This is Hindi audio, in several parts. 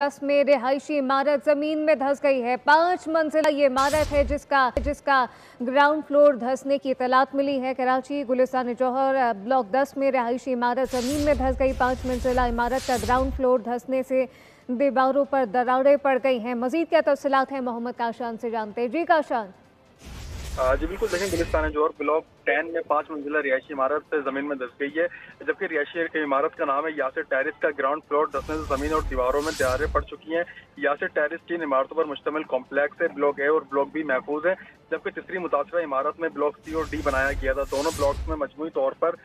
10 में रिहायशी इमारत जमीन में धंस गई है। 5 मंजिला ये इमारत है जिसका ग्राउंड फ्लोर धंसने की इतलात मिली है। कराची गुलिस्तान जौहर ब्लॉक 10 में रिहायशी इमारत जमीन में धंस गई। 5 मंजिला इमारत का ग्राउंड फ्लोर धंसने से दीवारों पर दरारें पड़ गई हैं। मजीद क्या तफसीलात हैं मोहम्मद काशान से जानते हैं। जी काशान। जी बिल्कुल, देखें गुलिस्तान जौहर ब्लॉक 10 में 5 मंजिला रिहायशी इमारत जमीन में धंस गई है, जबकि रिहायशी इमारत का नाम है यासिर टेरेस का ग्राउंड फ्लोर धंसने से जमीन और दीवारों में दरारें पड़ चुकी हैं। यासिर टेरेस 3 इमारतों पर मुश्तमिल कॉम्प्लेक्स है। ब्लॉक ए और ब्लॉक बी महफूज है, जबकि तीसरी मुतासरा इमारत में ब्लॉक सी और डी बनाया गया था। दोनों ब्लॉक्स में मजमूई तौर पर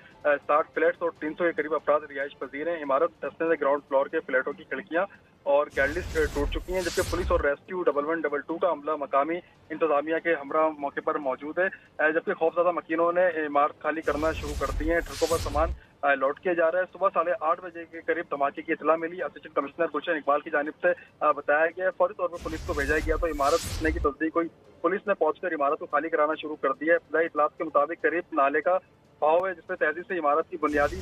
60 फ्लैट्स और 300 के करीब अफराद रिहाइश पजीर हैं। इमारत धंसने से ग्राउंड फ्लोर के फ्लैटों की खिड़कियां और गैलरीज टूट चुकी हैं, जबकि पुलिस और रेस्क्यू 1122 का अमला मकामी इंतजामिया के हमरा मौके पर मौजूद है, जबकि खौफजदा मकीनों ने इमारत खाली करना शुरू कर दी है। ट्रकों पर सामान लोड किया जा रहा है। सुबह 8:30 बजे के करीब धमाके की इतला मिली। असिस्टेंट कमिश्नर गुलशन इकबाल की जानिब से बताया गया, फौरी तौर पर पुलिस को भेजा गया तो इमारत धंसने की तस्दीक हुई। पुलिस ने पहुंचकर इमारत को खाली कराना शुरू कर दिया है। इब्तदाई इतलात के मुताबिक करीब नाले का भाव है, जिसमें तेजी से इमारत की बुनियादी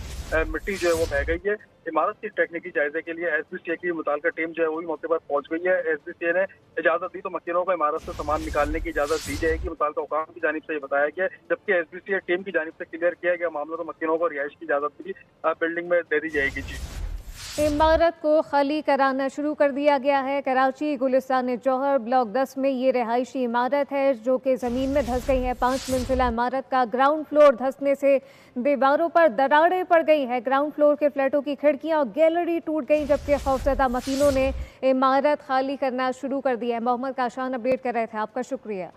मिट्टी जो है वो बह गई है। इमारत की टेक्निकी जायजे के लिए SBCA की मुताल्लिका टीम जो है वही मौके पर पहुंच गई है। SBCA ने इजाजत दी तो मकीनों को इमारत से सामान निकालने की इजाजत दी जाएगी, मुताल्लिका हुकाम की जानिब से ये बताया गया, जबकि SBCA टीम की जानिब से क्लियर किया गया मामला तो मकीनों को रिहाइश की इजाजत भी बिल्डिंग में दे दी जाएगी। जी, इमारत को खाली कराना शुरू कर दिया गया है। कराची गुलिस्तान जौहर ब्लॉक 10 में ये रिहायशी इमारत है जो कि ज़मीन में धंस गई है। 5 मंजिला इमारत का ग्राउंड फ्लोर धंसने से दीवारों पर दरारें पड़ गई है। ग्राउंड फ्लोर के फ्लैटों की खिड़कियां और गैलरी टूट गई, जबकि खौफजदा मकीनों ने इमारत खाली करना शुरू कर दिया है। मोहम्मद काशान अपडेट कर रहे थे, आपका शुक्रिया।